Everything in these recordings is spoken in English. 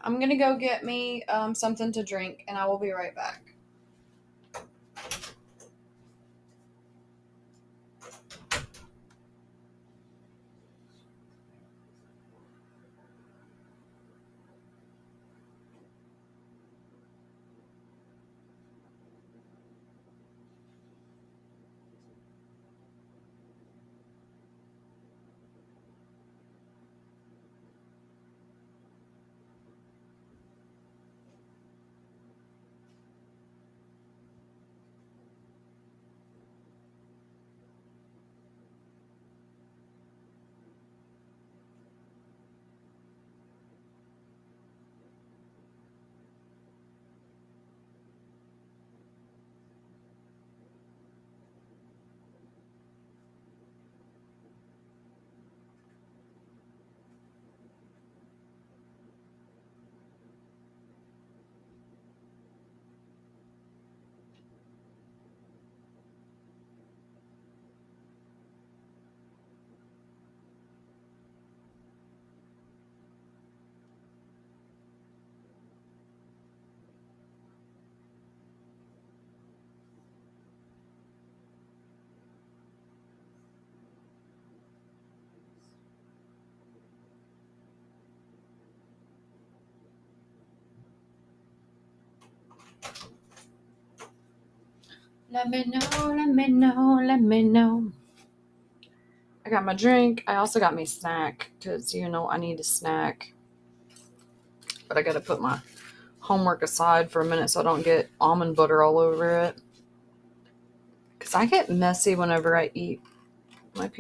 I'm going to go get me something to drink, and I will be right back. Let me know, let me know, let me know. I got my drink. I also got me snack because, I need a snack. But I got to put my homework aside for a minute so I don't get almond butter all over it. Because I get messy whenever I eat my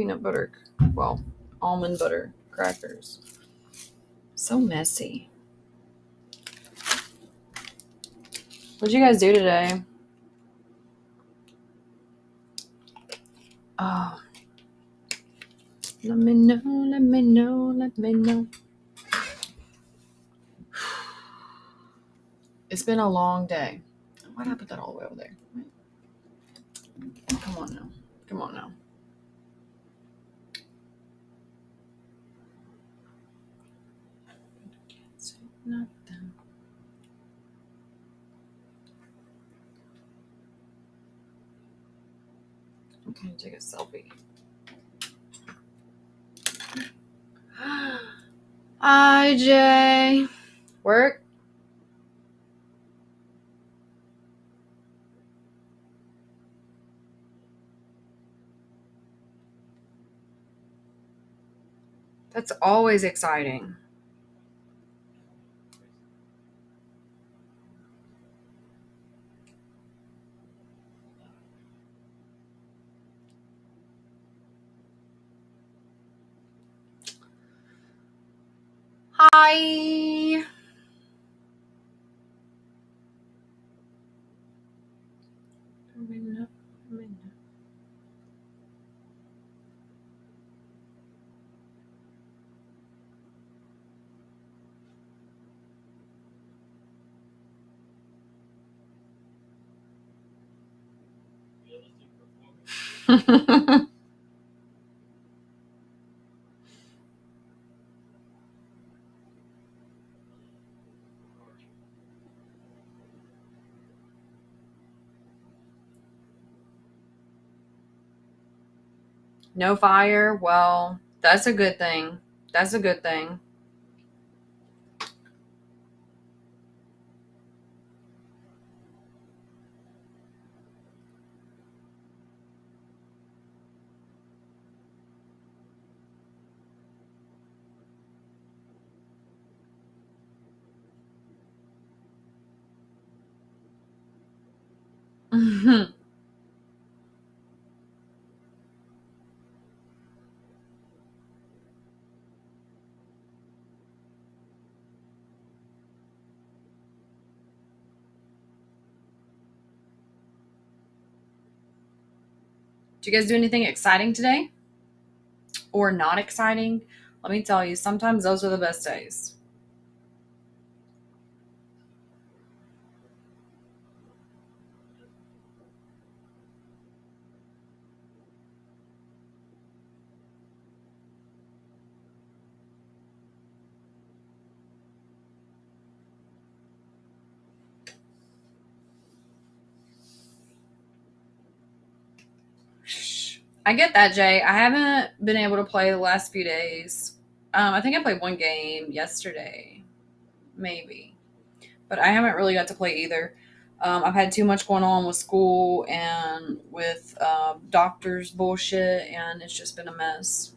almond butter crackers. So messy. What'd you guys do today? Oh. Let me know, let me know, let me know. It's been a long day. Why did I put that all the way over there? Come on now. Come on now. Nothing. I'm going to take a selfie. Hi, Jay. Work? That's always exciting. Hi. No fire? Well, that's a good thing. That's a good thing. Did you guys do anything exciting today? Or not exciting? Let me tell you, sometimes those are the best days. I get that, Jay. I haven't been able to play the last few days. I think I played one game yesterday, maybe, but I haven't really got to play either. I've had too much going on with school and with doctors bullshit, and it's just been a mess.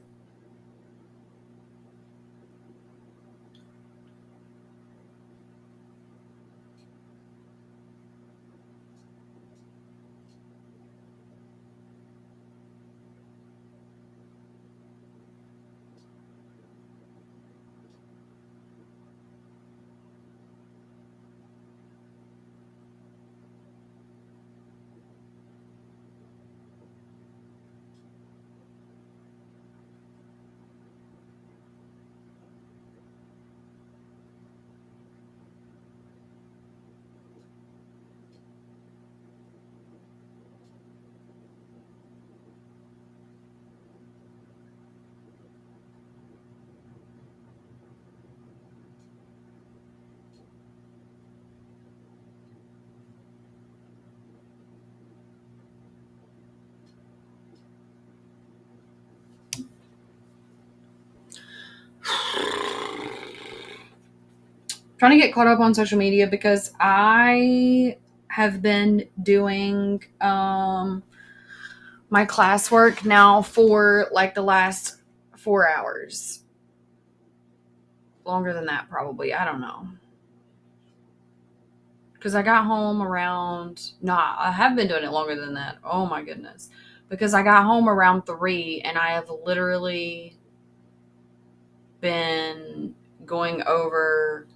Trying to get caught up on social media because I have been doing my classwork now for like the last 4 hours. Longer than that, probably. I don't know. Because I got home around, no, I have been doing it longer than that. Oh my goodness. Because I got home around 3 and I have literally been going over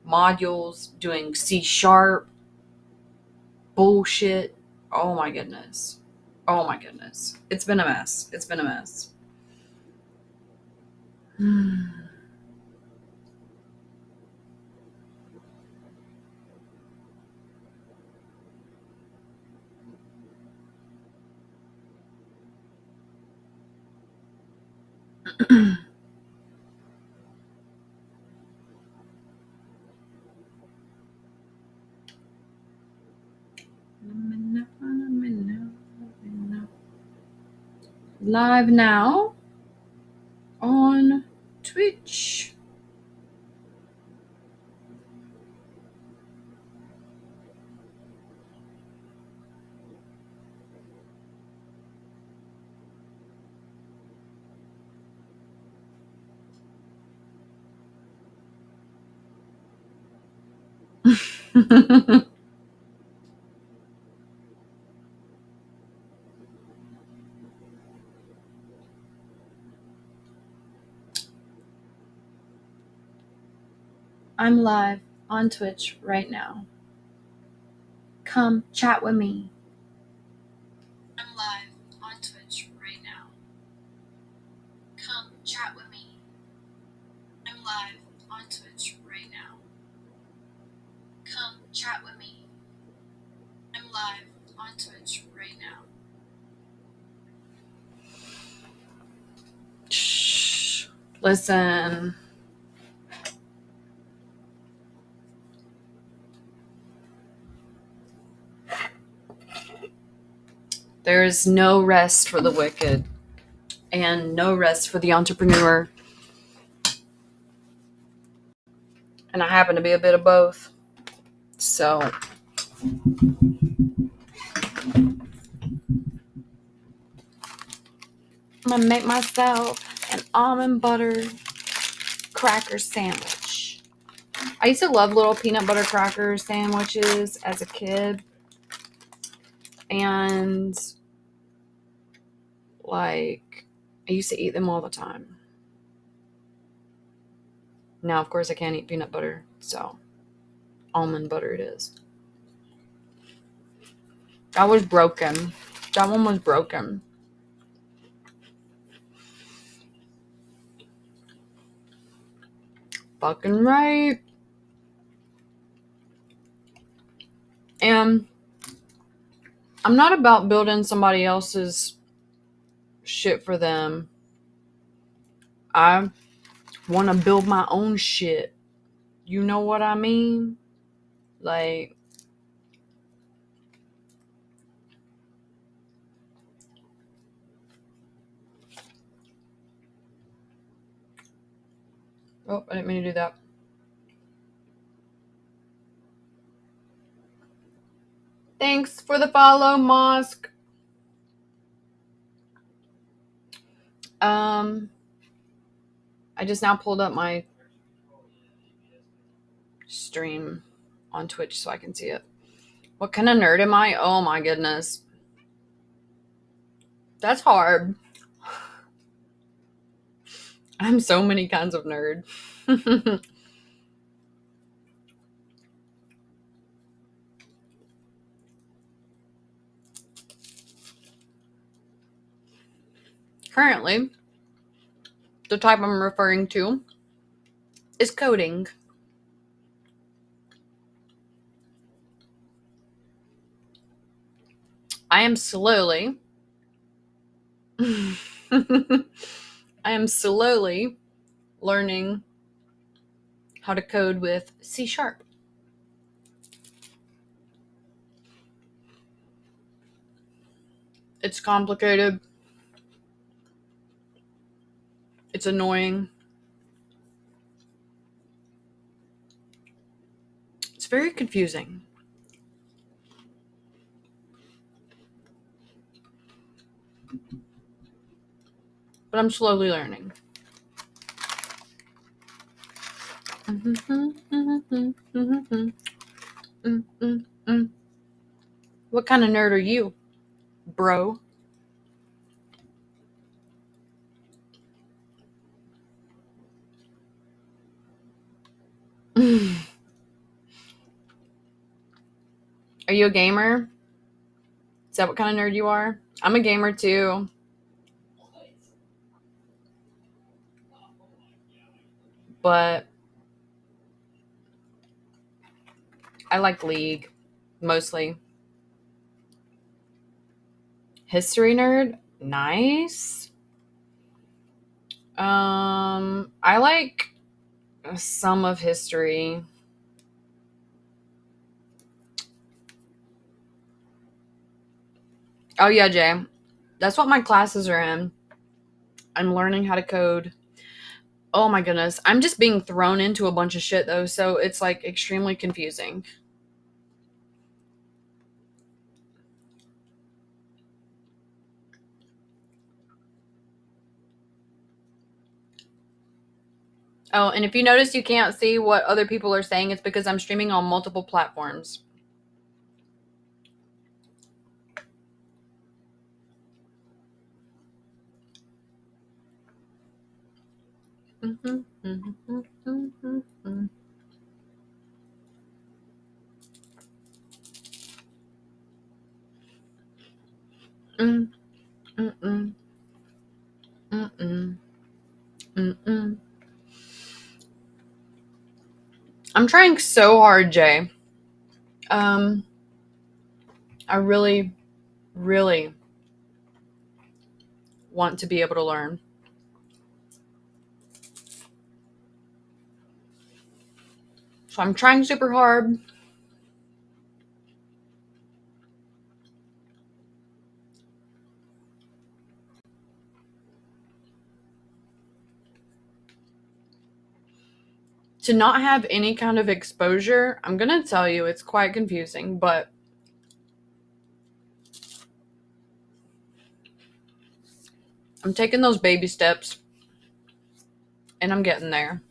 modules, doing C sharp bullshit. Oh my goodness. Oh my goodness. It's been a mess. It's been a mess. Live now on Twitch. I'm live on Twitch right now. Come chat with me. I'm live on Twitch right now. Come chat with me. I'm live on Twitch right now. Come chat with me. I'm live on Twitch right now. Shh. Listen. There is no rest for the wicked and no rest for the entrepreneur. And I happen to be a bit of both. So I'm going to make myself an almond butter cracker sandwich. I used to love little peanut butter cracker sandwiches as a kid. And like I used to eat them all the time. Now, of course, I can't eat peanut butter, so almond butter it is. That was broken. That one was broken. Fucking right. And I'm not about building somebody else's shit for them. I want to build my own shit. You know what I mean? Like, Oh, I didn't mean to do that. Thanks for the follow, Mosque. I just now pulled up my stream on Twitch so I can see it. What kind of nerd am I? Oh my goodness. That's hard. I'm so many kinds of nerd. Currently, the type I'm referring to is coding. I am slowly learning how to code with C#. It's complicated. It's annoying. It's very confusing. But I'm slowly learning. What kind of nerd are you, bro? Are you a gamer? Is that what kind of nerd you are? I'm a gamer too. But I like League mostly. History nerd? Nice. I like some of history. Oh yeah, Jay. That's what my classes are in. I'm learning how to code. Oh my goodness. I'm just being thrown into a bunch of shit though, so it's like extremely confusing. Oh, and if you notice you can't see what other people are saying, it's because I'm streaming on multiple platforms. I'm trying so hard, Jay. I really, really want to be able to learn. So I'm trying super hard. To not have any kind of exposure, I'm going to tell you, it's quite confusing, but I'm taking those baby steps and I'm getting there.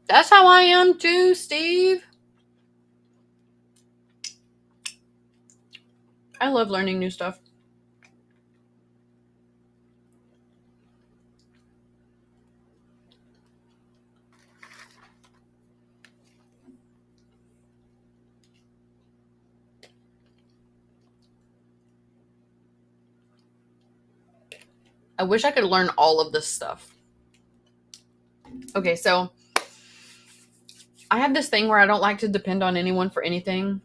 That's how I am too, Steve. I love learning new stuff. I wish I could learn all of this stuff. Okay, so I have this thing where I don't like to depend on anyone for anything.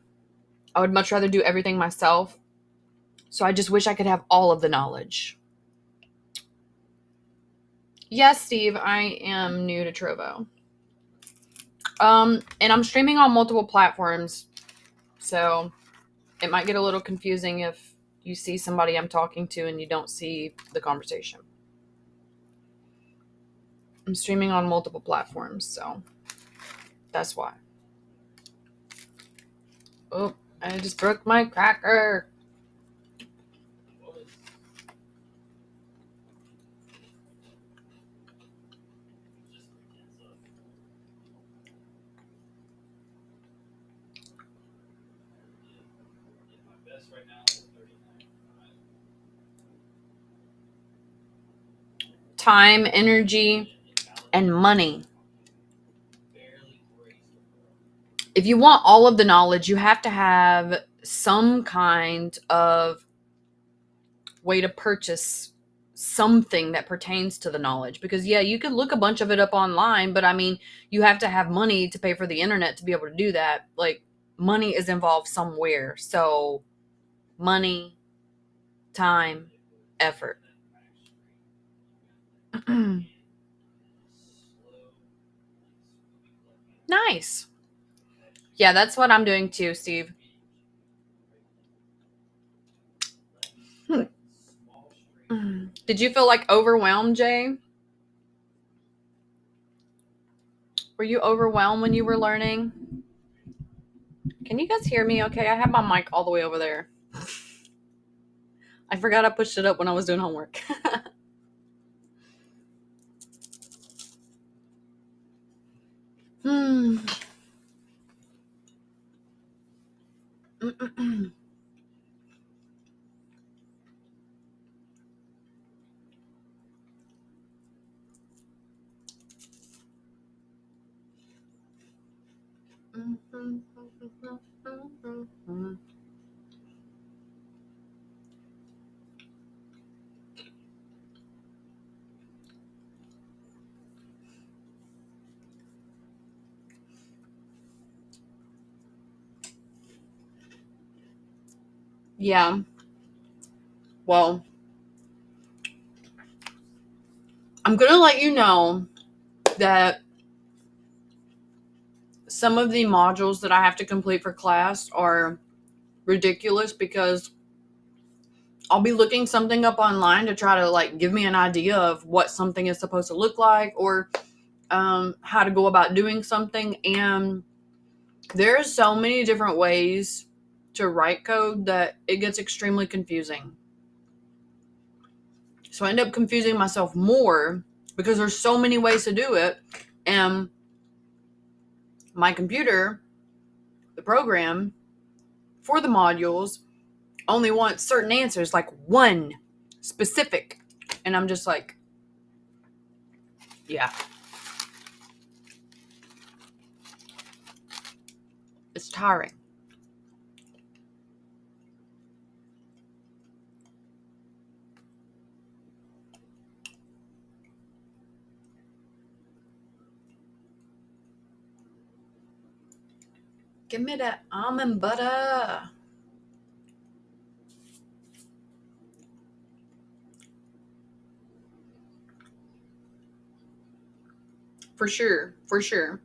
I would much rather do everything myself. So I just wish I could have all of the knowledge. Yes, Steve, I am new to Trovo. And I'm streaming on multiple platforms. So It might get a little confusing if you see somebody I'm talking to and you don't see the conversation. I'm streaming on multiple platforms, so that's why. Oh, I just broke my cracker. Time, energy, and money. If you want all of the knowledge, you have to have some kind of way to purchase something that pertains to the knowledge. Because, yeah, you could look a bunch of it up online, but I mean, you have to have money to pay for the internet to be able to do that. Like, money is involved somewhere. So, money, time, effort. Nice. Yeah, that's what I'm doing too, Steve. Did you feel like overwhelmed, Jay? Were you overwhelmed when you were learning? Can you guys hear me okay? I have my mic all the way over there. I forgot I pushed it up when I was doing homework. Hmm. Yeah. Well, I'm going to let you know that some of the modules that I have to complete for class are ridiculous because I'll be looking something up online to try to like give me an idea of what something is supposed to look like or how to go about doing something. And there's so many different ways to write code that it gets extremely confusing. So I end up confusing myself more because there's so many ways to do it. And my computer, the program for the modules, only wants certain answers, like one specific. And I'm just like, yeah. It's tiring. Give me that almond butter. For sure. For sure.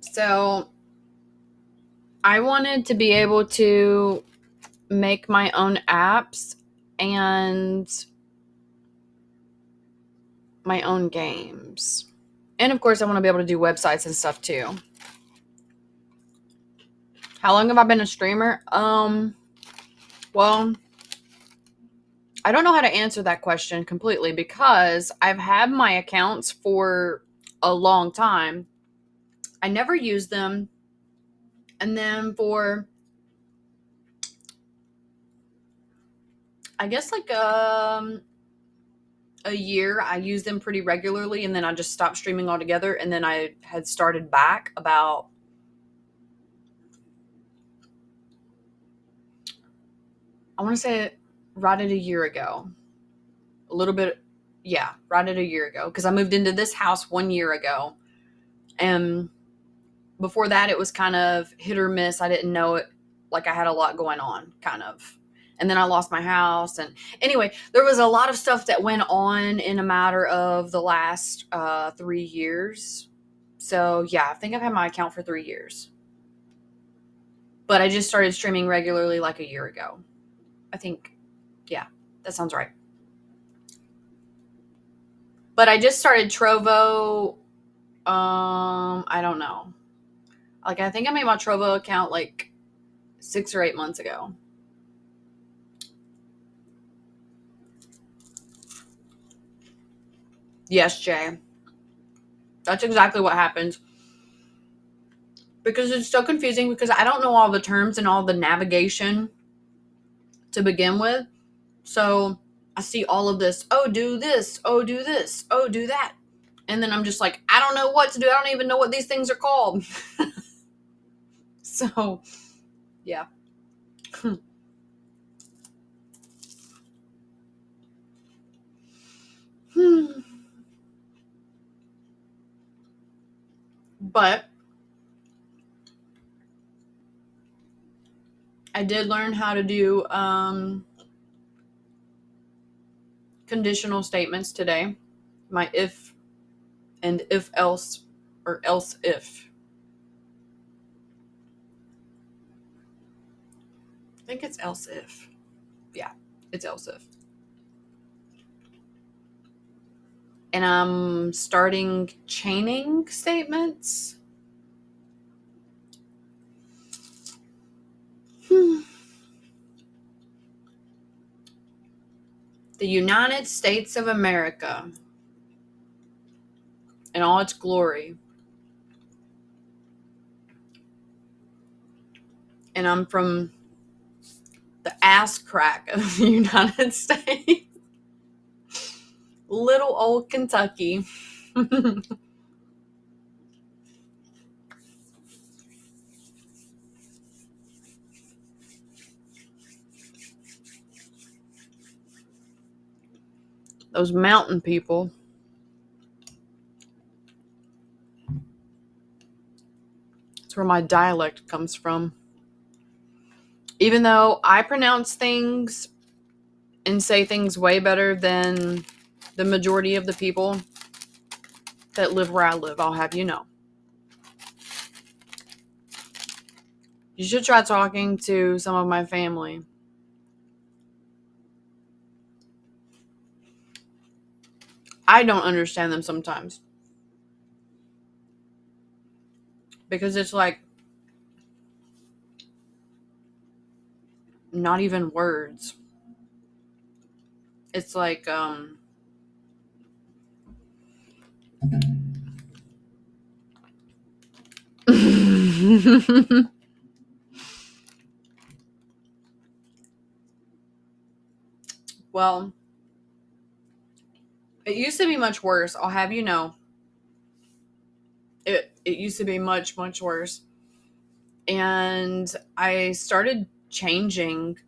So I wanted to be able to make my own apps and my own games. And of course, I want to be able to do websites and stuff too. How long have I been a streamer? Well, I don't know how to answer that question completely because I've had my accounts for a long time. I never use them. And then for, I guess like a year, I used them pretty regularly, and then I just stopped streaming altogether. And then I had started back about, I want to say right at a year ago. A little bit, yeah, right at a year ago. Because I moved into this house 1 year ago. And before that, it was kind of hit or miss. I didn't know it. Like I had a lot going on, kind of. And then I lost my house. And anyway, there was a lot of stuff that went on in a matter of the last 3 years. So yeah, I think I've had my account for 3 years. But I just started streaming regularly like a year ago. I think, yeah, that sounds right. But I just started Trovo, I don't know. Like, I think I made my Trovo account like 6 or 8 months ago. Yes, Jay. That's exactly what happens. Because it's so confusing because I don't know all the terms and all the navigation to begin with. So I see all of this. Oh, do this. Oh, do this. Oh, do that. And then I'm just like, I don't know what to do. I don't even know what these things are called. So, yeah. But I did learn how to do conditional statements today. My if and if else, or else if. I think it's else if. Yeah, it's else if. And I'm starting chaining statements. The United States of America in all its glory. And I'm from the ass crack of the United States. Little old Kentucky. Those mountain people. That's where my dialect comes from. Even though I pronounce things and say things way better than the majority of the people that live where I live, I'll have you know. You should try talking to some of my family. I don't understand them sometimes. Because it's like not even words. It's like well, it used to be much worse. I'll have you know. It used to be much, much worse. And I started changing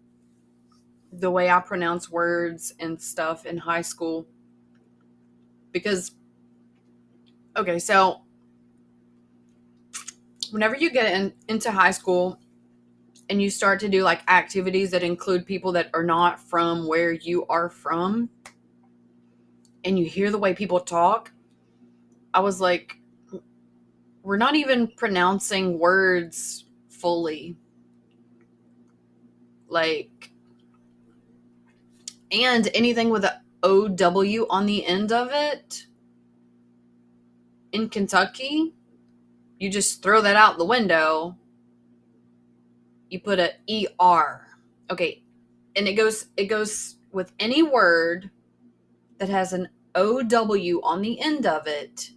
the way I pronounce words and stuff in high school. Because, okay, so whenever you get into high school and you start to do like activities that include people that are not from where you are from, and you hear the way people talk, I was like, we're not even pronouncing words fully. Like, and anything with a OW on the end of it in Kentucky, you just throw that out the window. You put a ER. Okay. And it goes with any word that has an OW on the end of it.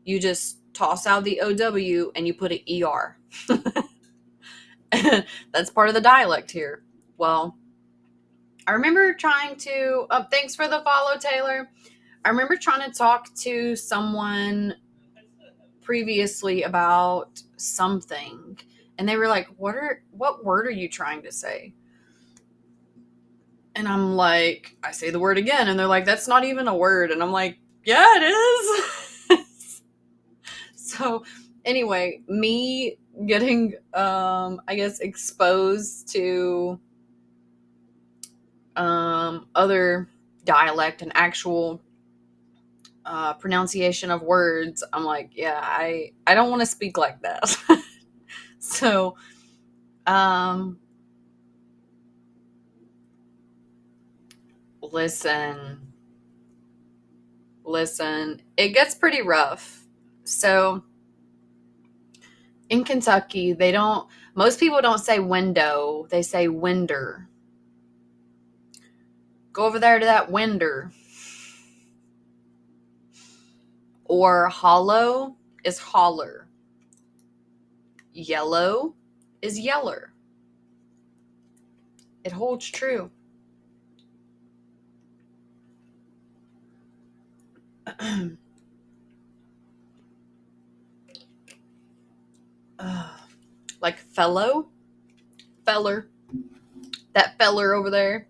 You just toss out the OW and you put an ER. That's part of the dialect here. Well, I remember trying to, thanks for the follow, Taylor. I remember trying to talk to someone previously about something, and they were like, what word are you trying to say? And I'm like, I say the word again, and they're like, that's not even a word. And I'm like, yeah, it is. So anyway, me getting I guess exposed to other dialect and actual pronunciation of words, I'm like, yeah, I don't want to speak like that. So Um, listen, it gets pretty rough. So in Kentucky, most people don't say window, they say winder. Go over there to that winder. Or hollow is holler. Yellow is yeller. It holds true. Like fellow, feller, that feller over there.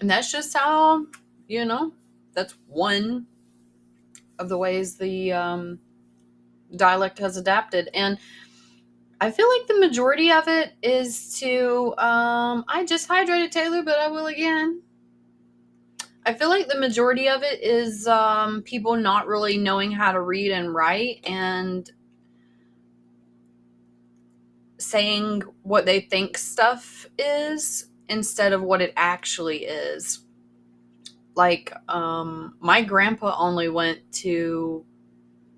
And that's just how, that's one of the ways the dialect has adapted. And I feel like the majority of it is to, I just hydrated Taylor, but I will again. I feel like the majority of it is people not really knowing how to read and write and saying what they think stuff is instead of what it actually is. Like, my grandpa only went to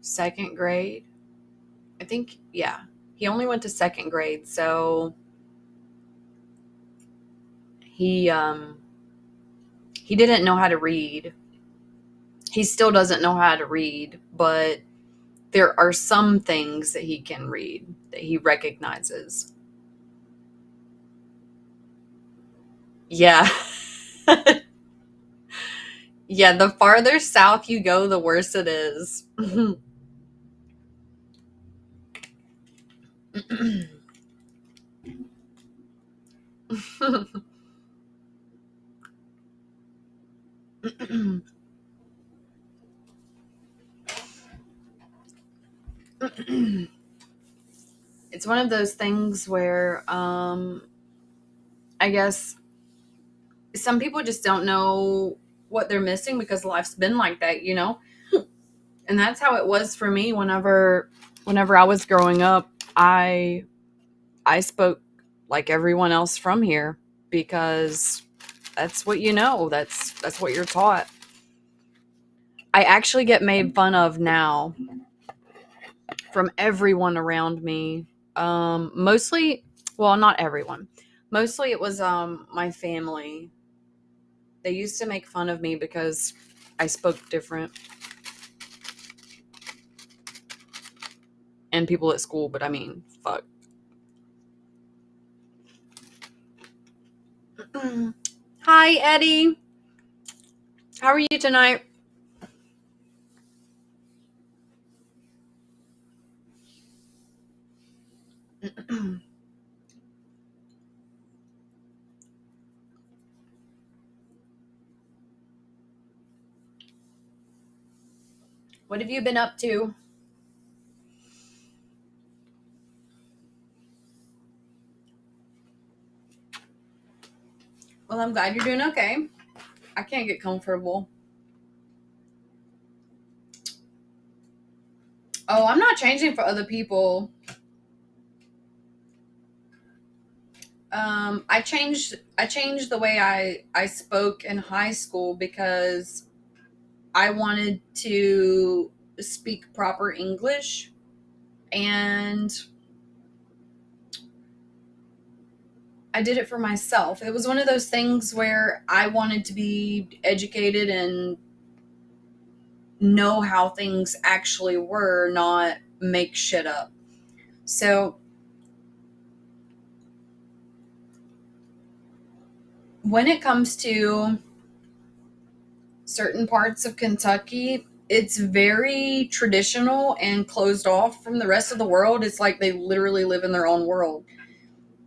second grade. I think, yeah. He only went to second grade, so he didn't know how to read. He still doesn't know how to read, but there are some things that he can read, that he recognizes. Yeah. Yeah, the farther south you go, the worse it is. It's one of those things where I guess some people just don't know what they're missing because life's been like that, And that's how it was for me whenever I was growing up. I spoke like everyone else from here because that's what that's what you're taught. I actually get made fun of now from everyone around me. Mostly, well, not everyone. Mostly it was my family. They used to make fun of me because I spoke different. And people at school, but I mean, fuck. Hi, Eddie. How are you tonight? What have you been up to? Well, I'm glad you're doing okay. I can't get comfortable. Oh, I'm not changing for other people. I changed the way I spoke in high school because I wanted to speak proper English, and I did it for myself. It was one of those things where I wanted to be educated and know how things actually were, not make shit up. So when it comes to certain parts of Kentucky, it's very traditional and closed off from the rest of the world. It's like they literally live in their own world.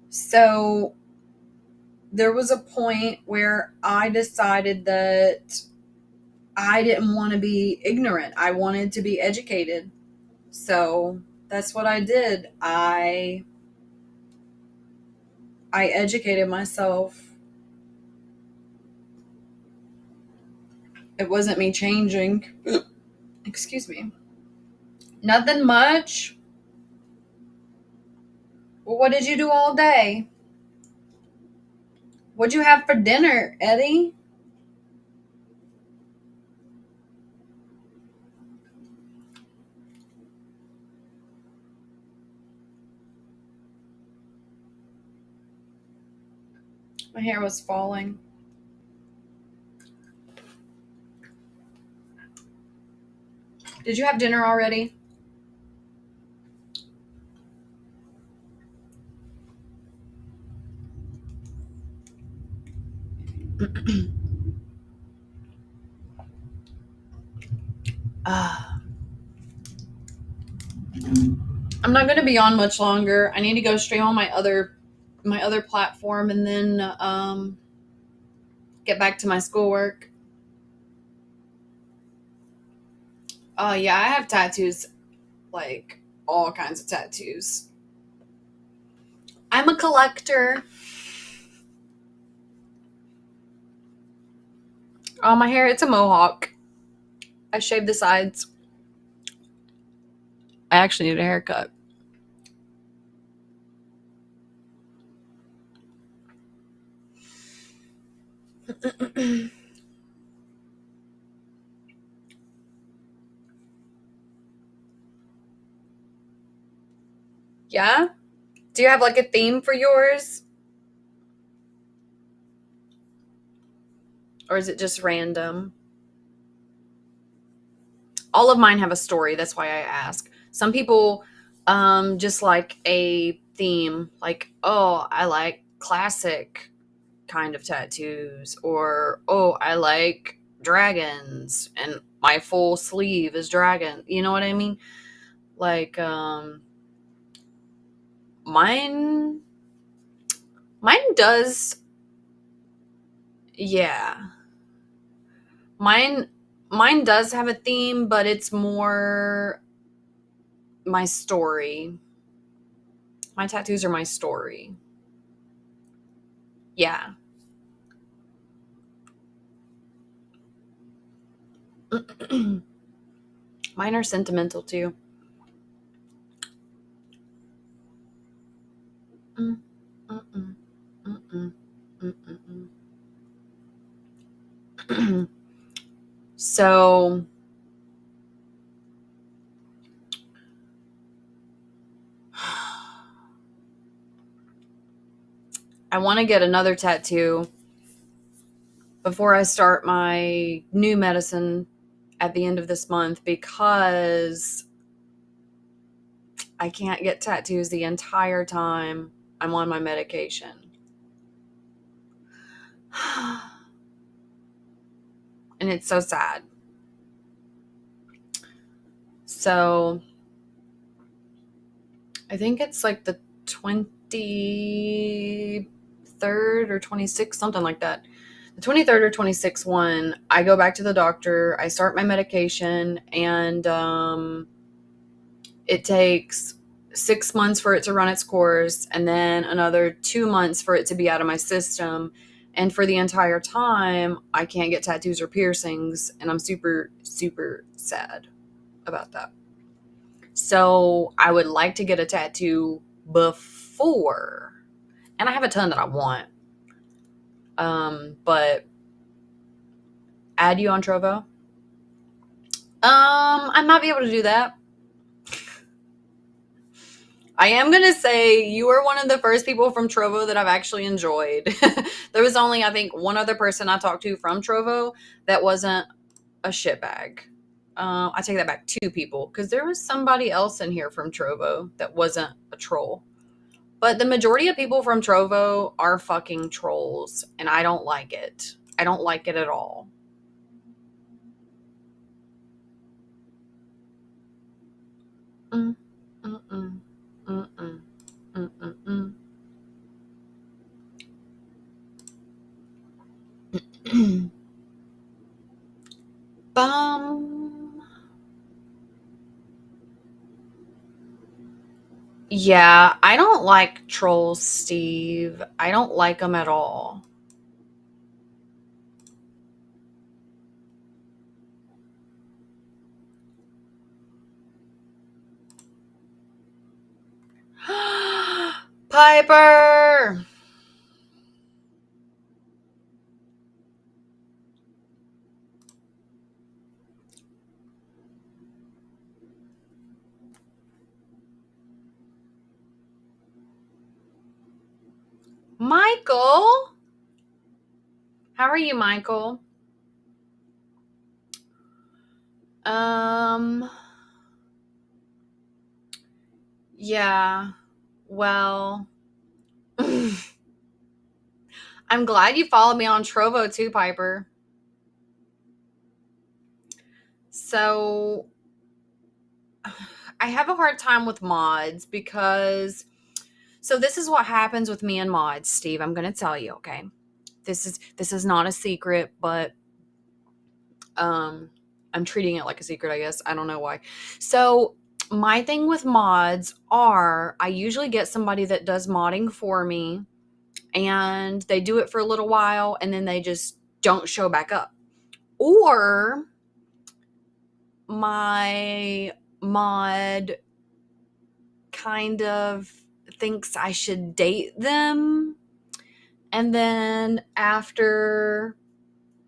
So there was a point where I decided that I didn't want to be ignorant. I wanted to be educated. So that's what I did. I educated myself. It wasn't me changing. Excuse me. Nothing much. Well, what did you do all day? What'd you have for dinner, Eddie? My hair was falling. Did you have dinner already? I'm not going to be on much longer. I need to go stream on my other platform and then get back to my schoolwork. Yeah, I have tattoos, like all kinds of tattoos. I'm a collector. Oh, my hair, it's a mohawk. I shaved the sides. I actually need a haircut. Yeah? Do you have like a theme for yours? Or is it just random? All of mine have a story. That's why I ask. Some people just like a theme, like, oh, I like classic kind of tattoos, or oh, I like dragons and my full sleeve is dragon. You know what I mean? Like mine does, yeah. Mine does have a theme, but it's more my story. My tattoos are my story. Yeah. Mine are sentimental too. Mm, mm-mm, mm-mm, mm-mm. So I want to get another tattoo before I start my new medicine at the end of this month because I can't get tattoos the entire time I'm on my medication. And it's so sad. So I think it's like the 23rd or 26th, something like that. The 23rd or 26th one, I go back to the doctor, I start my medication, and it takes 6 months for it to run its course, and then another 2 months for it to be out of my system. And for the entire time, I can't get tattoos or piercings, and I'm super, super sad about that. So I would like to get a tattoo before, and I have a ton that I want. But add you on Trovo. I might be able to do that. I am going to say you are one of the first people from Trovo that I've actually enjoyed. There was only, I think, one other person I talked to from Trovo that wasn't a shitbag. I take that back, 2 people, because there was somebody else in here from Trovo that wasn't a troll. But the majority of people from Trovo are fucking trolls, and I don't like it. I don't like it at all. Mm, mm-mm, mm-mm, mm-mm, mm. Bum. Yeah, I don't like trolls, Steve. I don't like them at all. Piper! Michael? How are you, Michael? Yeah. Well, I'm glad you followed me on Trovo too, Piper. So, I have a hard time with mods because this is what happens with me and mods, Steve. I'm going to tell you, okay? This is not a secret, but I'm treating it like a secret, I guess. I don't know why. So, my thing with mods are I usually get somebody that does modding for me, and they do it for a little while and then they just don't show back up. Or my mod kind of thinks I should date them, and then after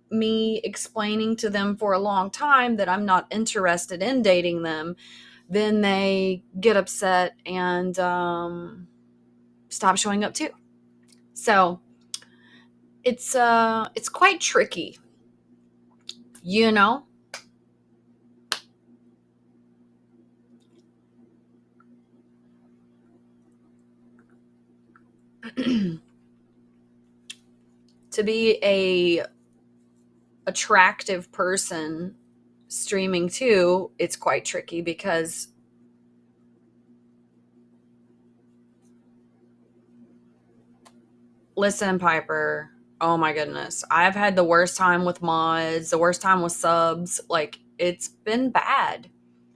me explaining to them for a long time that I'm not interested in dating them, then they get upset and stop showing up too. So it's quite tricky, you know. To be a attractive person streaming too, it's quite tricky because listen, Piper, oh my goodness, I've had the worst time with mods, the worst time with subs. Like, it's been bad.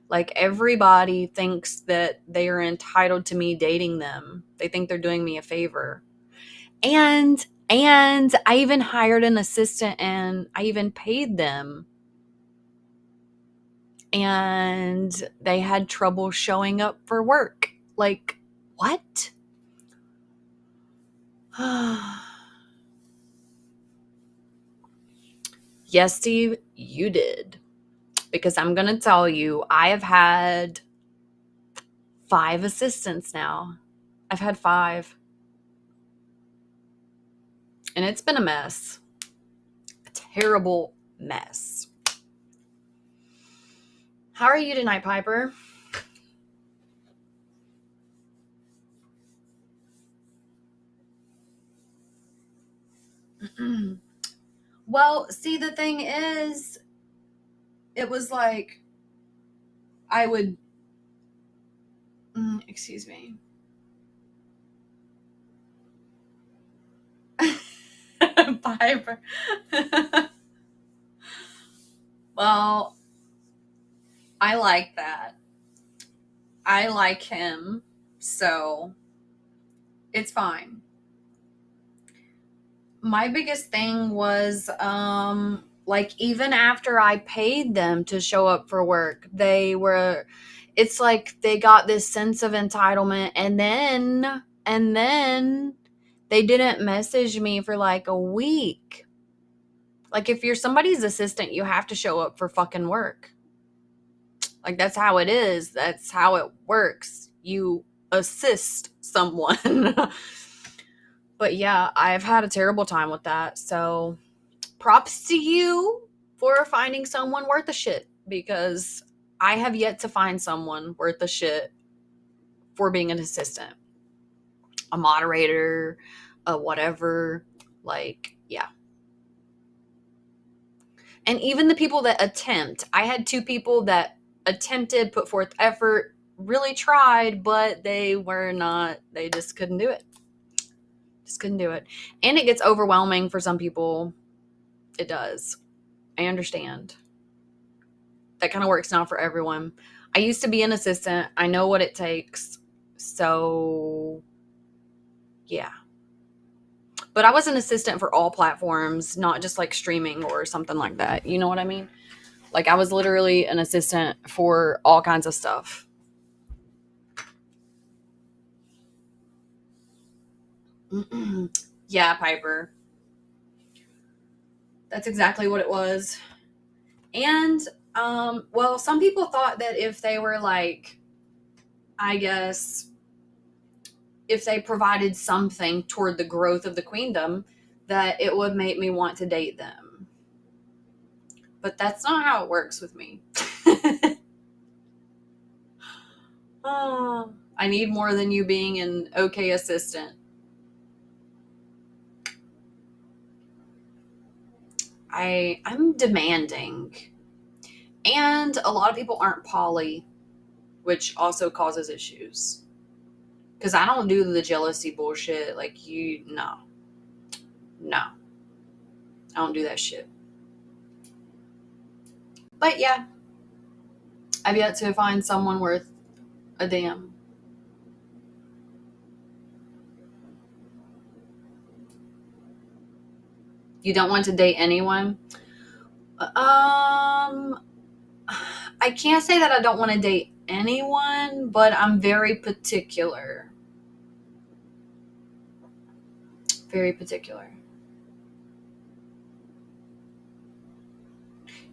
Like, everybody thinks that they are entitled to me dating them. They think they're doing me a favor. And I even hired an assistant and I even paid them. And they had trouble showing up for work. Like, what? Yes, Steve, you did. Because I'm going to tell you, I have had 5 assistants now. I've had 5. And it's been a mess. A terrible mess. How are you tonight, Piper? Well, see, the thing is, it was like I would, excuse me. Piper. Well, I like that. I like him, so it's fine. My biggest thing was like, even after I paid them to show up for work, it's like they got this sense of entitlement, and then they didn't message me for like a week. Like, if you're somebody's assistant, you have to show up for fucking work. Like, that's how it is. That's how it works. You assist someone. But yeah, I've had a terrible time with that. So props to you for finding someone worth a shit, because I have yet to find someone worth a shit for being an assistant, a moderator, a whatever. Like, yeah. And even the people that attempt, I had 2 people that attempted, put forth effort, really tried, but they just couldn't do it. Just couldn't do it. And it gets overwhelming for some people. It does. I understand. That kind of works not for everyone. I used to be an assistant. I know what it takes. So, yeah. But I was an assistant for all platforms, not just like streaming or something like that. You know what I mean? Like, I was literally an assistant for all kinds of stuff. Yeah, Piper. That's exactly what it was. And, well, some people thought that if they were like, I guess, if they provided something toward the growth of the queendom, that it would make me want to date them. But that's not how it works with me. Oh, I need more than you being an okay assistant. I'm demanding. And a lot of people aren't poly, which also causes issues. Because I don't do the jealousy bullshit. Like, no. No. I don't do that shit. But yeah, I've yet to find someone worth a damn. You don't want to date anyone? I can't say that I don't want to date anyone, but I'm very particular. Very particular.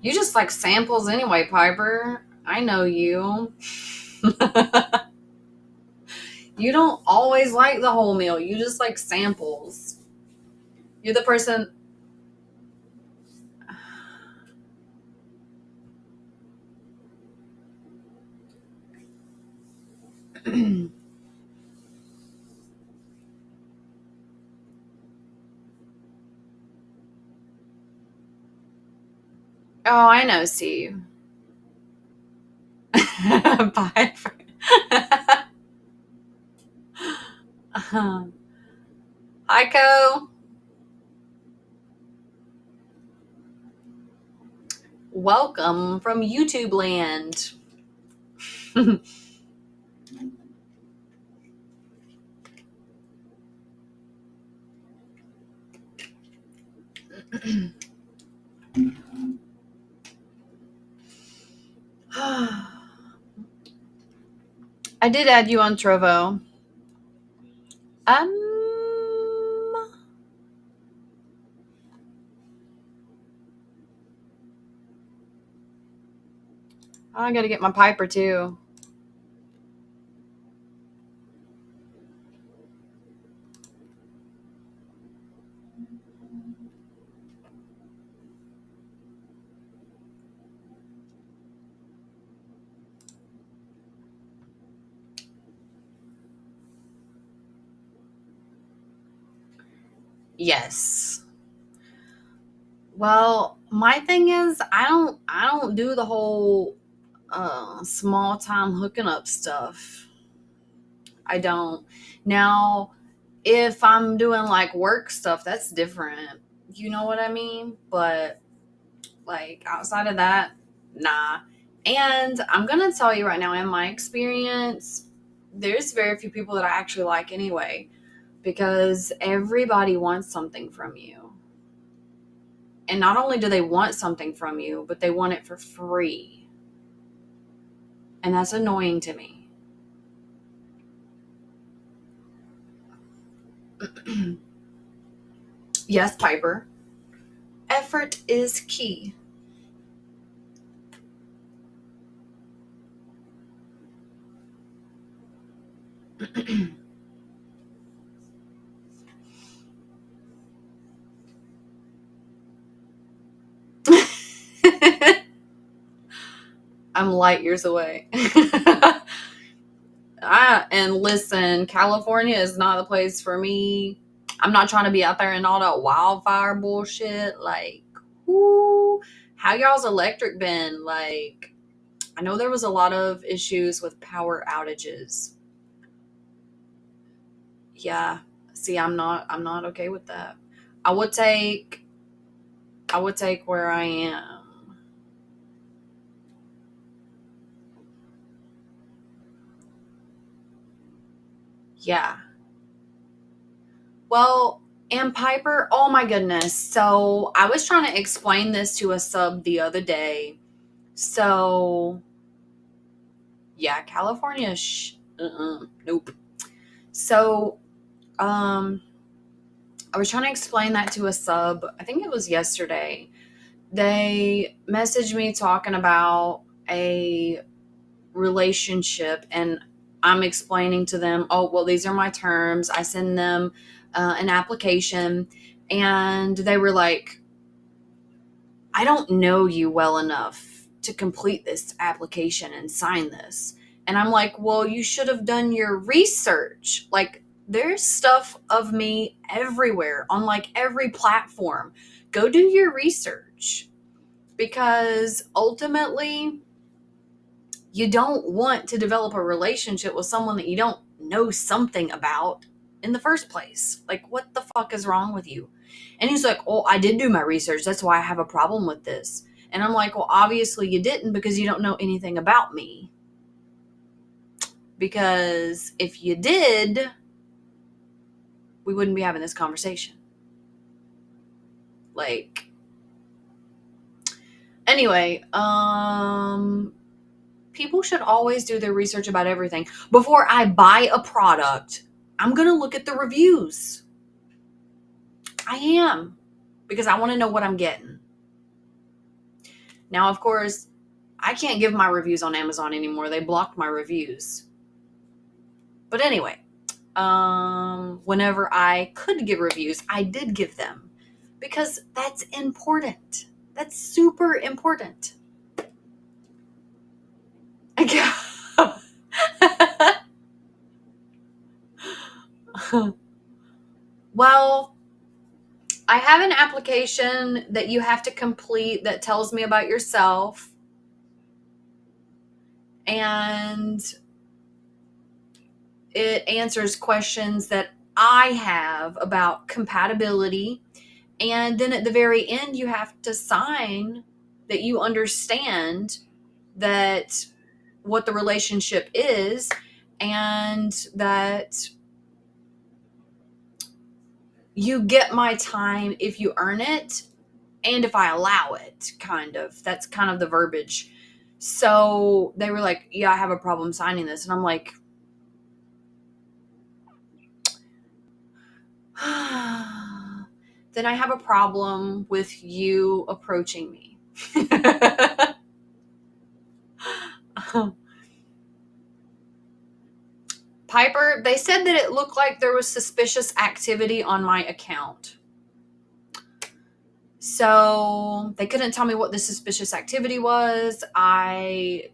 You just like samples anyway, Piper. I know you. You don't always like the whole meal. You just like samples. You're the person. Oh, I know, Steve. Bye. Hi, Co. Welcome from YouTube land. I did add you on Trovo. I gotta get my Piper too. Yes. Well, my thing is I don't do the whole small time hooking up stuff. I don't. Now, if I'm doing like work stuff, that's different. You know what I mean? But like outside of that, nah. And I'm going to tell you right now, in my experience, there's very few people that I actually like anyway, because everybody wants something from you. And not only do they want something from you, but they want it for free. And that's annoying to me. Yes, Piper. Effort is key. I'm light years away. And listen, California is not the place for me. I'm not trying to be out there in all that wildfire bullshit. Like, whoo, how y'all's electric been? Like, I know there was a lot of issues with power outages. Yeah. See, I'm not okay with that. I would take where I am. Yeah. Well, and Piper, oh my goodness. So I was trying to explain this to a sub the other day. So yeah, California, nope. So, I was trying to explain that to a sub. I think it was yesterday. They messaged me talking about a relationship, and I'm explaining to them, oh, well, these are my terms. I send them an application, and they were like, I don't know you well enough to complete this application and sign this. And I'm like, well, you should have done your research. Like, there's stuff of me everywhere on like every platform. Go do your research, because ultimately, you don't want to develop a relationship with someone that you don't know something about in the first place. Like, what the fuck is wrong with you? And he's like, oh, I did do my research. That's why I have a problem with this. And I'm like, well, obviously you didn't, because you don't know anything about me. Because if you did, we wouldn't be having this conversation. Like, anyway, people should always do their research about everything. Before I buy a product, I'm going to look at the reviews. I am, because I want to know what I'm getting. Now, of course, I can't give my reviews on Amazon anymore. They blocked my reviews. But anyway, whenever I could give reviews, I did give them, because that's important. That's super important. Well, I have an application that you have to complete that tells me about yourself. And it answers questions that I have about compatibility. And then at the very end, you have to sign that you understand that what the relationship is, and that you get my time if you earn it and if I allow it, kind of. That's kind of the verbiage. So they were like, yeah, I have a problem signing this. And I'm like, then I have a problem with you approaching me. Piper, they said that it looked like there was suspicious activity on my account. So they couldn't tell me what the suspicious activity was. I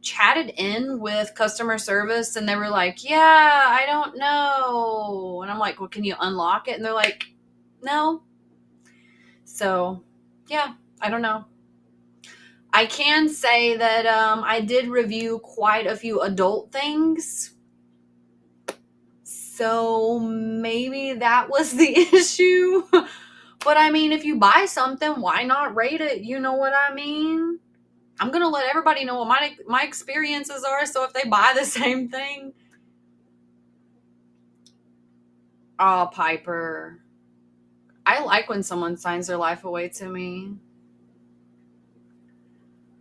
chatted in with customer service, and they were like, yeah, I don't know. And I'm like, well, can you unlock it? And they're like, no. So yeah, I don't know. I can say that I did review quite a few adult things. So maybe that was the issue. But I mean, if you buy something, why not rate it? You know what I mean? I'm going to let everybody know what my experiences are. So if they buy the same thing. Oh, Piper. I like when someone signs their life away to me.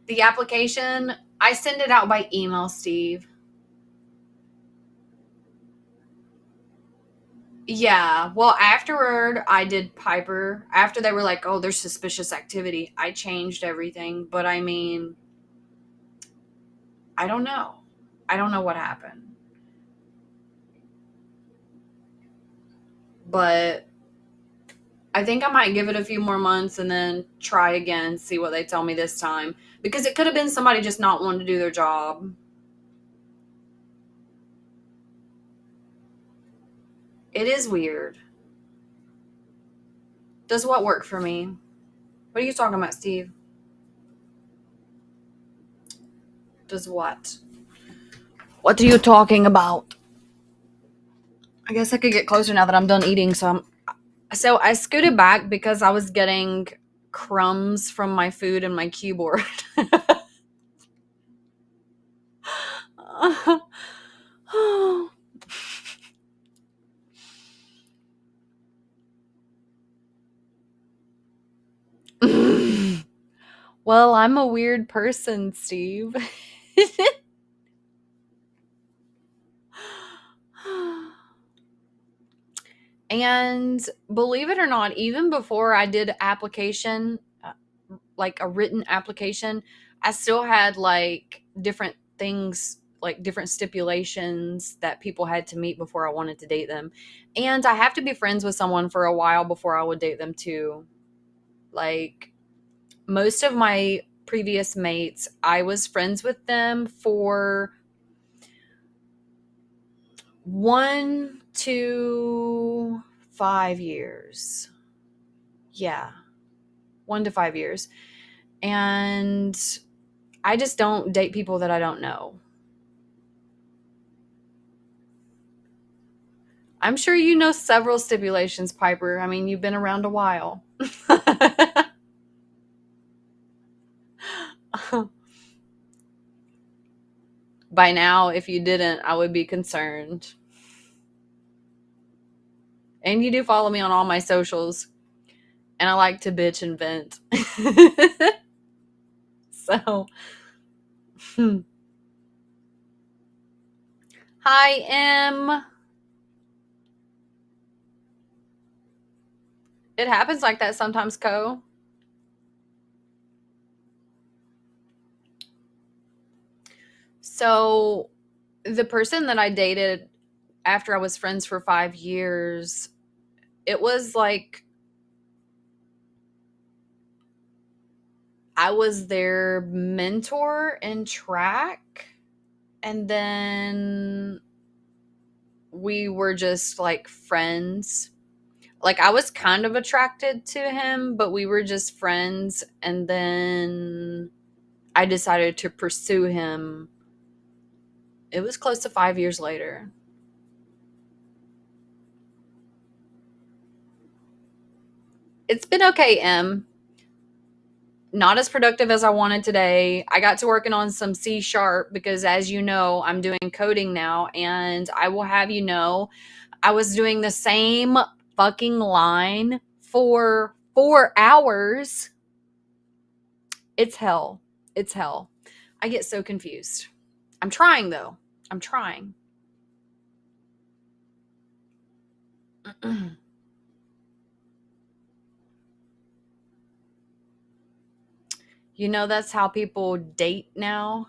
The application, I send it out by email, Steve. Yeah. Well, afterward, I did Piper. After they were like, oh, there's suspicious activity, I changed everything. But I mean, I don't know. I don't know what happened. But I think I might give it a few more months and then try again, see what they tell me this time. Because it could have been somebody just not wanting to do their job. It is weird. Does what work for me? What are you talking about, Steve? Does what? What are you talking about? I guess I could get closer now that I'm done eating. So I scooted back because I was getting crumbs from my food and my keyboard. Well, I'm a weird person, Steve. And believe it or not, even before I did application, like a written application, I still had like different things, like different stipulations that people had to meet before I wanted to date them. And I have to be friends with someone for a while before I would date them too. Like most of my previous mates, I was friends with them for 1 to 5 years. Yeah, 1 to 5 years. And I just don't date people that I don't know. I'm sure you know several stipulations, Piper. I mean, you've been around a while. By now, if you didn't, I would be concerned. And you do follow me on all my socials. And I like to bitch and vent. So, hi, M. It happens like that sometimes, Co. So, the person that I dated after I was friends for 5 years, it was like I was their mentor in track, and then we were just like friends. Like I was kind of attracted to him, but we were just friends, and then I decided to pursue him. It was close to 5 years later. It's been okay, M. Not as productive as I wanted today. I got to working on some C# because, as you know, I'm doing coding now, and I will have you know, I was doing the same fucking line for 4 hours. It's hell. It's hell. I get so confused. I'm trying, though. I'm trying. You know, that's how people date now.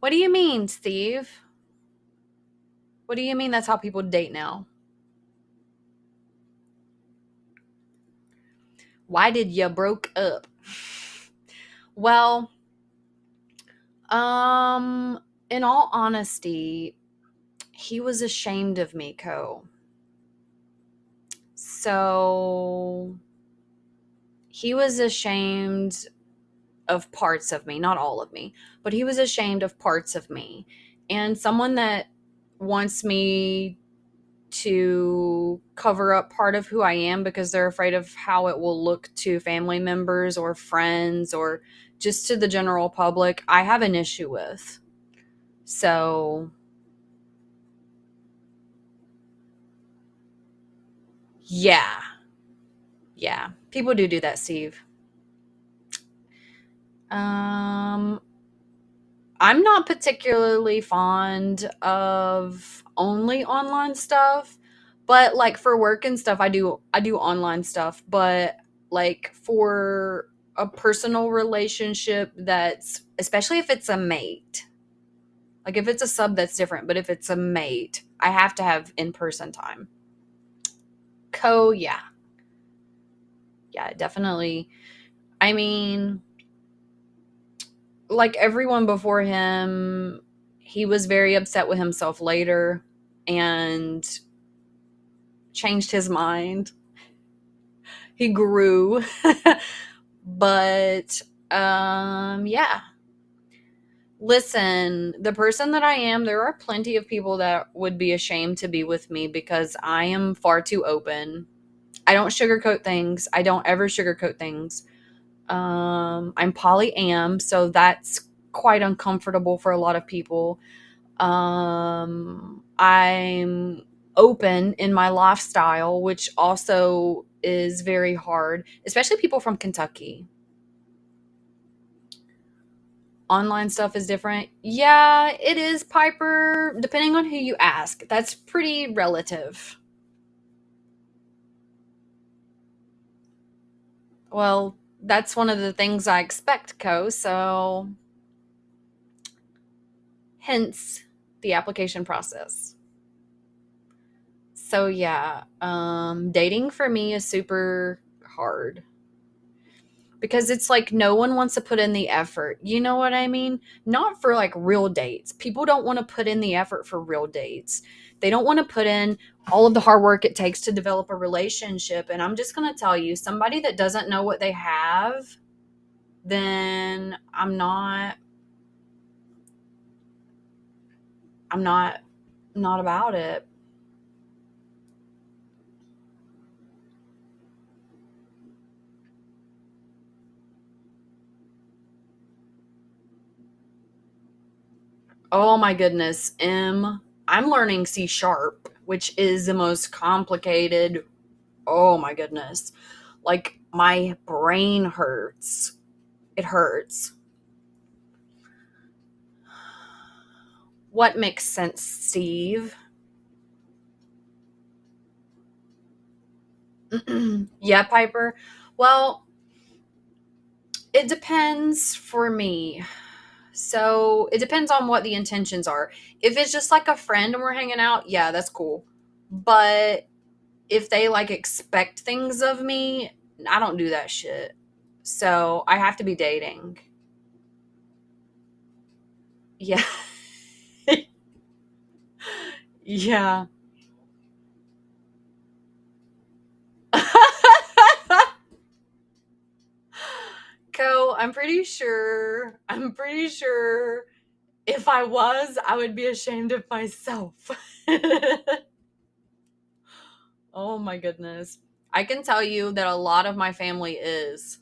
What do you mean, Steve? What do you mean that's how people date now? Why did you broke up? Well, in all honesty, he was ashamed of me, Co. So he was ashamed of parts of me, not all of me, but he was ashamed of parts of me. And someone that wants me to cover up part of who I am because they're afraid of how it will look to family members or friends or just to the general public, I have an issue with. So, yeah. Yeah. People do that, Steve. Um, I'm not particularly fond of only online stuff, but like for work and stuff I do online stuff, but like for a personal relationship that's especially if it's a mate. Like if it's a sub that's different, but if it's a mate, I have to have in-person time. Yeah. Yeah, definitely. I mean, like everyone before him, he was very upset with himself later and changed his mind. He grew. But yeah. Listen, the person that I am, there are plenty of people that would be ashamed to be with me because I am far too open. I don't sugarcoat things. I don't ever sugarcoat things. I'm polyam, so that's quite uncomfortable for a lot of people. I'm open in my lifestyle, which also is very hard, especially people from Kentucky. Online stuff is different. Yeah, it is, Piper, depending on who you ask. That's pretty relative. Well, that's one of the things I expect, so hence the application process. So yeah, dating for me is super hard because it's like no one wants to put in the effort. You know what I mean? Not for like real dates. People don't want to put in the effort for real dates. They don't want to put in all of the hard work it takes to develop a relationship. And I'm just going to tell you, somebody that doesn't know what they have, then I'm not about it. Oh my goodness, I'm learning C sharp, which is the most complicated. Oh my goodness. Like my brain hurts. It hurts. What makes sense, Steve? Yeah, Piper. Well, it depends for me. So it depends on what the intentions are. If it's just like a friend and we're hanging out, yeah, that's cool. But if they like expect things of me, I don't do that shit. So I have to be dating. Yeah. Yeah. I'm pretty sure if I was, I would be ashamed of myself. Oh my goodness. I can tell you that a lot of my family is,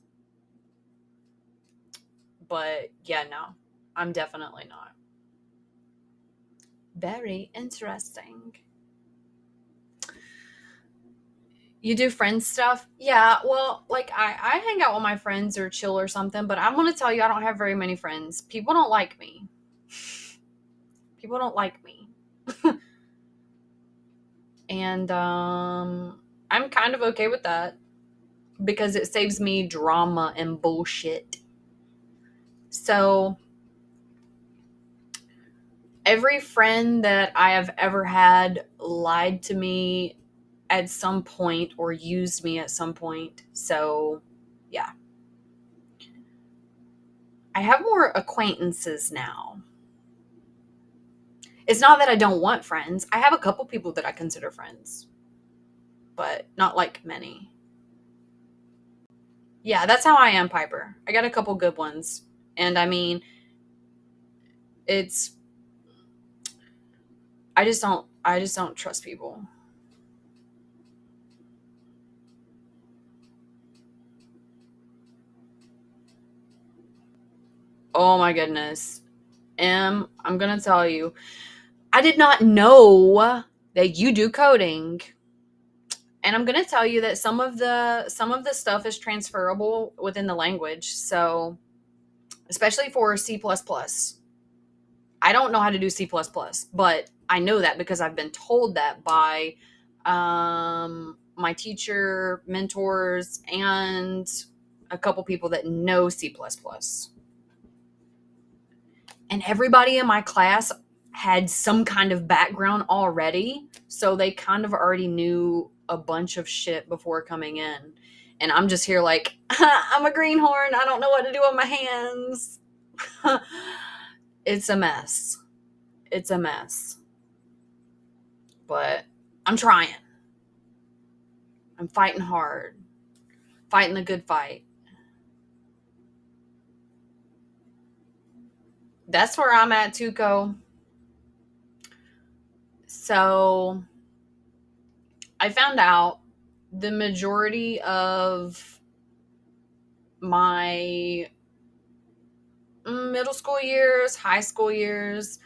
but yeah, no, I'm definitely not. Very interesting. You do friend stuff? Yeah, well, like I hang out with my friends or chill or something, but I'm gonna tell you I don't have very many friends. People don't like me. People don't like me. And I'm kind of okay with that because it saves me drama and bullshit. So every friend that I have ever had lied to me at some point or used me at some point. So yeah. I have more acquaintances now. It's not that I don't want friends. I have a couple people that I consider friends, but not like many. Yeah, that's how I am, Piper. I got a couple good ones. And I mean, it's I just don't trust people. Oh my goodness. I'm going to tell you. I did not know that you do coding. And I'm going to tell you that some of the stuff is transferable within the language. So, especially for C++. I don't know how to do C++, but I know that because I've been told that by my teacher, mentors, and a couple people that know C++. And everybody in my class had some kind of background already, so they kind of already knew a bunch of shit before coming in. And I'm just here like, I'm a greenhorn. I don't know what to do with my hands. It's a mess. It's a mess. But I'm trying. I'm fighting hard. Fighting the good fight. That's where I'm at, Tuco. So I found out the majority of my middle school years, high school years,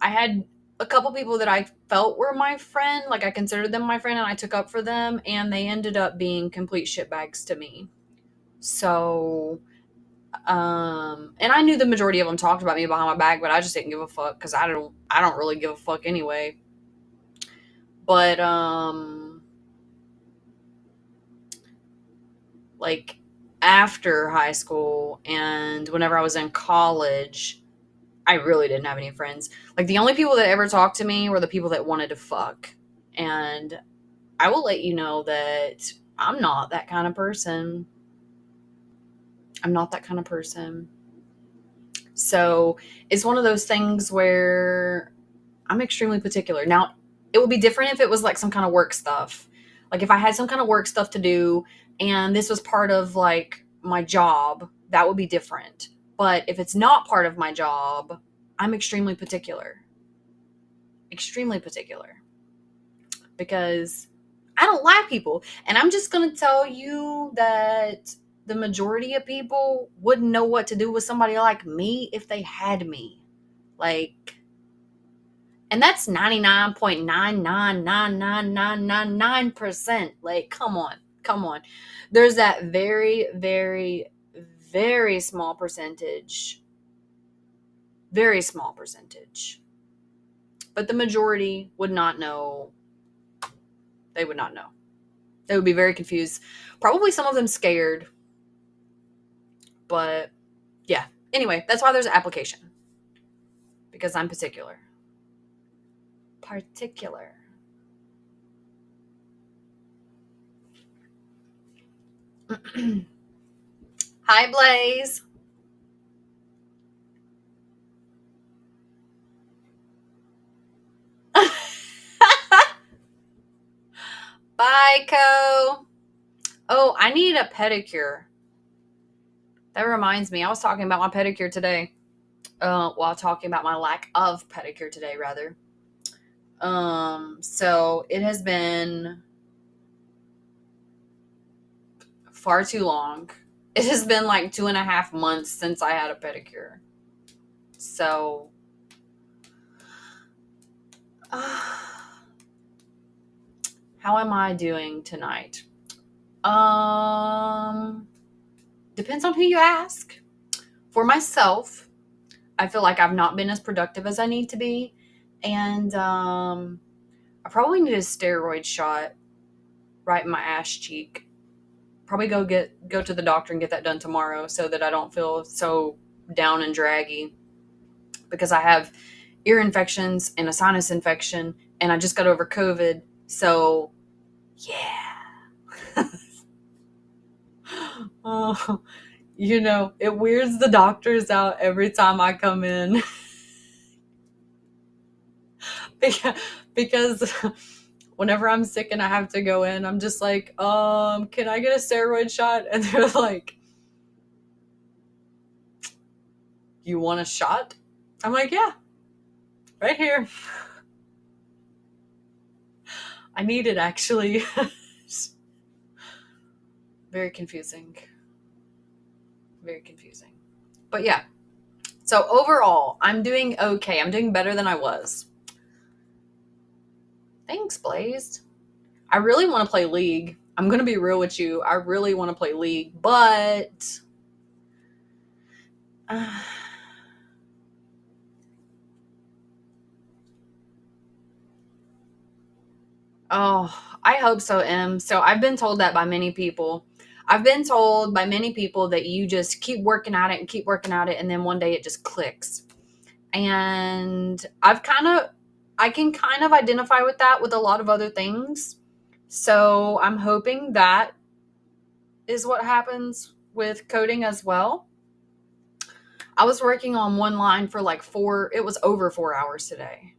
I had a couple people that I felt were my friend, like I considered them my friend and I took up for them, and they ended up being complete shitbags to me. So And I knew the majority of them talked about me behind my back, but I just didn't give a fuck because I don't really give a fuck anyway. But like after high school and whenever I was in college, I really didn't have any friends. Like the only people that ever talked to me were the people that wanted to fuck. And I will let you know that I'm not that kind of person. I'm not that kind of person. So it's one of those things where I'm extremely particular. Now, it would be different if it was like some kind of work stuff. Like if I had some kind of work stuff to do and this was part of like my job, that would be different. But if it's not part of my job, I'm extremely particular. Extremely particular. Because I don't like people. And I'm just going to tell you that the majority of people wouldn't know what to do with somebody like me if they had me. Like, and that's 99.9999999%. Like, come on. Come on. There's that very, very, very small percentage. Very small percentage. But the majority would not know. They would not know. They would be very confused. Probably some of them scared. But yeah. Anyway, that's why there's an application. Because I'm particular. Particular. Hi, Blaze. Bye, Co. Oh, I need a pedicure. That reminds me. I was talking about my pedicure today. While talking about my lack of pedicure today, rather. So it has been far too long. It has been like 2.5 months since I had a pedicure. So, how am I doing tonight? Depends on who you ask. For myself, I feel like I've not been as productive as I need to be. And I probably need a steroid shot right in my ass cheek. Probably go to the doctor and get that done tomorrow so that I don't feel so down and draggy, because I have ear infections and a sinus infection and I just got over COVID. So yeah. Oh, it weirds the doctors out every time I come in. because whenever I'm sick and I have to go in, I'm just like, can I get a steroid shot? And they're like, you want a shot? I'm like, yeah, right here. I need it, actually. Very confusing. Very confusing. But yeah. So overall, I'm doing okay. I'm doing better than I was. Thanks, Blaze. I really want to play League. I'm going to be real with you. I really want to play League, but oh, I hope so, Em. So I've been told that by many people. I've been told by many people that you just keep working at it and keep working at it, and then one day it just clicks. And I can kind of identify with that with a lot of other things. So I'm hoping that is what happens with coding as well. I was working on one line for like it was over 4 hours today.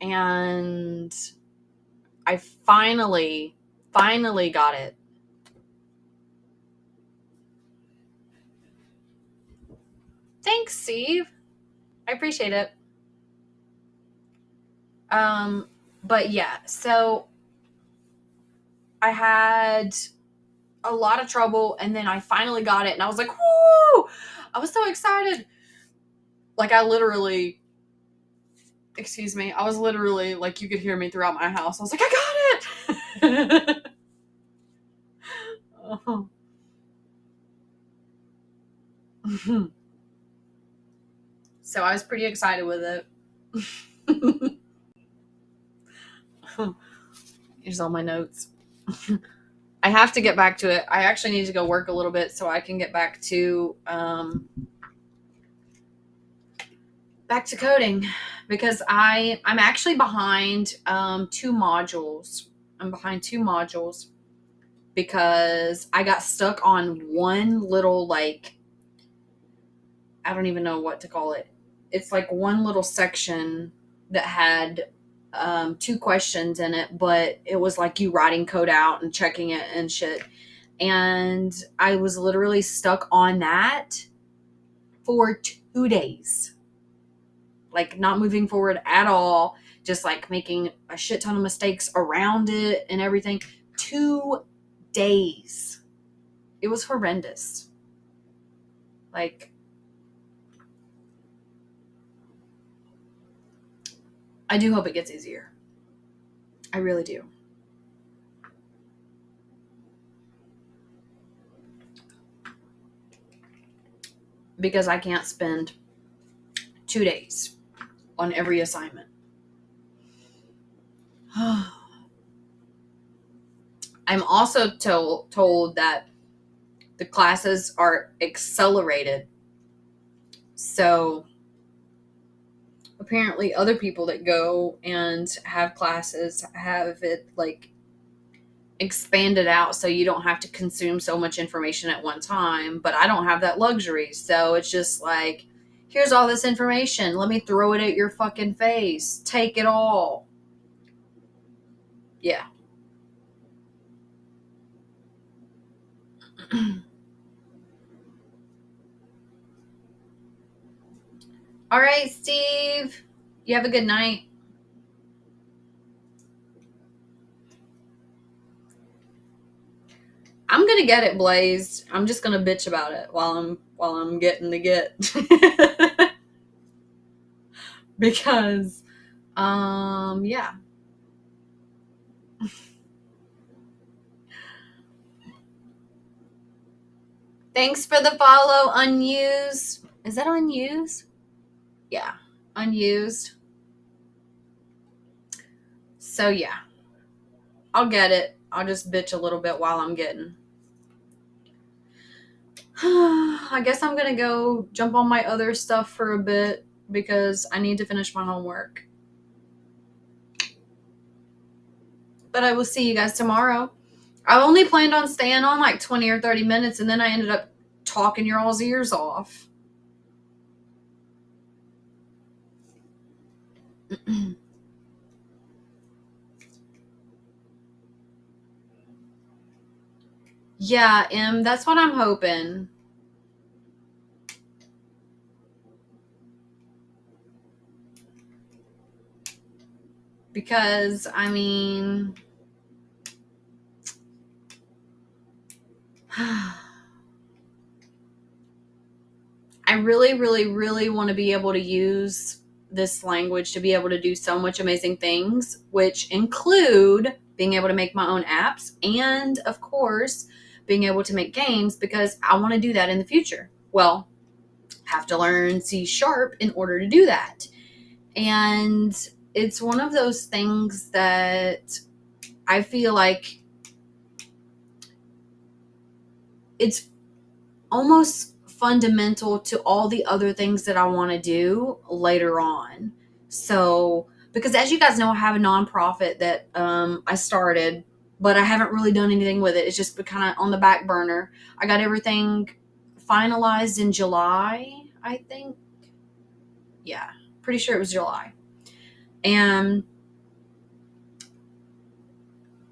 And I finally got it. Thanks, Steve. I appreciate it. But yeah, so I had a lot of trouble and then I finally got it and I was like, whoo! I was so excited. Like I was literally like, you could hear me throughout my house. I was like, I got it. Oh. So I was pretty excited with it. Here's all my notes. I have to get back to it. I actually need to go work a little bit so I can get back to coding, because I'm actually behind 2 modules. I'm behind 2 modules because I got stuck on one little, like, I don't even know what to call it. It's like one little section that had 2 questions in it, but it was like you writing code out and checking it and shit. And I was literally stuck on that for 2 days. Like, not moving forward at all. Just like making a shit ton of mistakes around it and everything. 2 days. It was horrendous. Like, I do hope it gets easier. I really do. Because I can't spend 2 days on every assignment. I'm also told that the classes are accelerated. So apparently other people that go and have classes have it like expanded out so you don't have to consume so much information at one time. But I don't have that luxury. So it's just like, here's all this information. Let me throw it at your fucking face. Take it all. Yeah. All right, Steve. You have a good night. I'm gonna get it blazed. I'm just gonna bitch about it while I'm getting the get. Because yeah. Thanks for the follow, unused. Is that unused? Yeah, unused. So yeah, I'll get it. I'll just bitch a little bit while I'm getting. I guess I'm gonna go jump on my other stuff for a bit because I need to finish my homework. But I will see you guys tomorrow. I only planned on staying on like 20 or 30 minutes, and then I ended up talking your all's ears off. Yeah, that's what I'm hoping. Because, I mean, I really, really, really want to be able to use this language to be able to do so much amazing things, which include being able to make my own apps and, of course, being able to make games, because I want to do that in the future. Well, have to learn C# in order to do that. And it's one of those things that I feel like it's almost fundamental to all the other things that I want to do later on. So, because as you guys know, I have a nonprofit that I started, but I haven't really done anything with it. It's just been kind of on the back burner. I got everything finalized in July, I think. Yeah, pretty sure it was July. And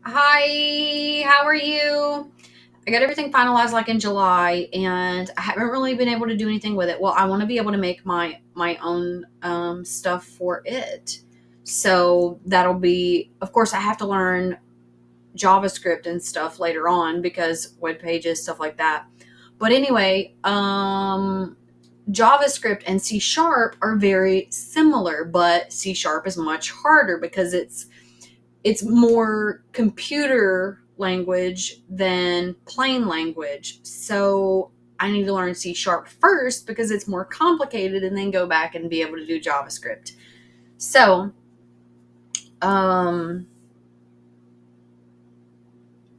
hi, how are you? I got everything finalized like in July, and I haven't really been able to do anything with it. Well, I want to be able to make my own stuff for it. So that'll be, of course, I have to learn JavaScript and stuff later on because web pages, stuff like that. But anyway, JavaScript and C# are very similar, but C# is much harder because it's more computer language than plain language. So I need to learn C# first because it's more complicated, and then go back and be able to do JavaScript. So,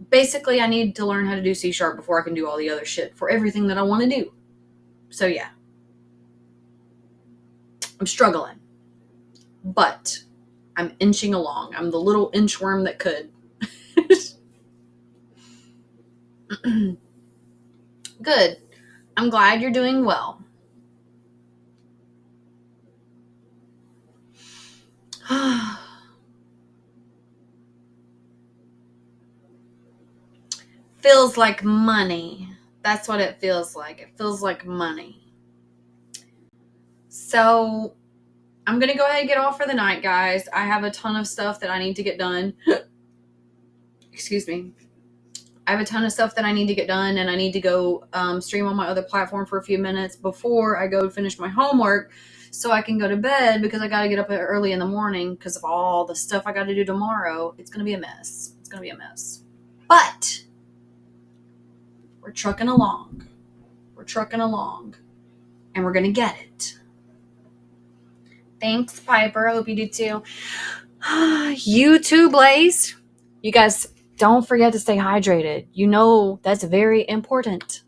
basically, I need to learn how to do C# before I can do all the other shit for everything that I want to do. So, yeah. I'm struggling. But I'm inching along. I'm the little inchworm that could. Good. I'm glad you're doing well. Feels like money. That's what it feels like. It feels like money. So I'm going to go ahead and get off for the night, guys. I have a ton of stuff that I need to get done. Excuse me. I have a ton of stuff that I need to get done, and I need to go stream on my other platform for a few minutes before I go finish my homework so I can go to bed, because I got to get up early in the morning because of all the stuff I got to do tomorrow. It's going to be a mess. It's going to be a mess. But we're trucking along. We're trucking along, and we're going to get it. Thanks, Piper. I hope you do too. You too, Blaze. You guys, don't forget to stay hydrated. You know that's very important.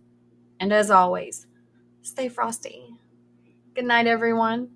And as always, stay frosty. Good night, everyone.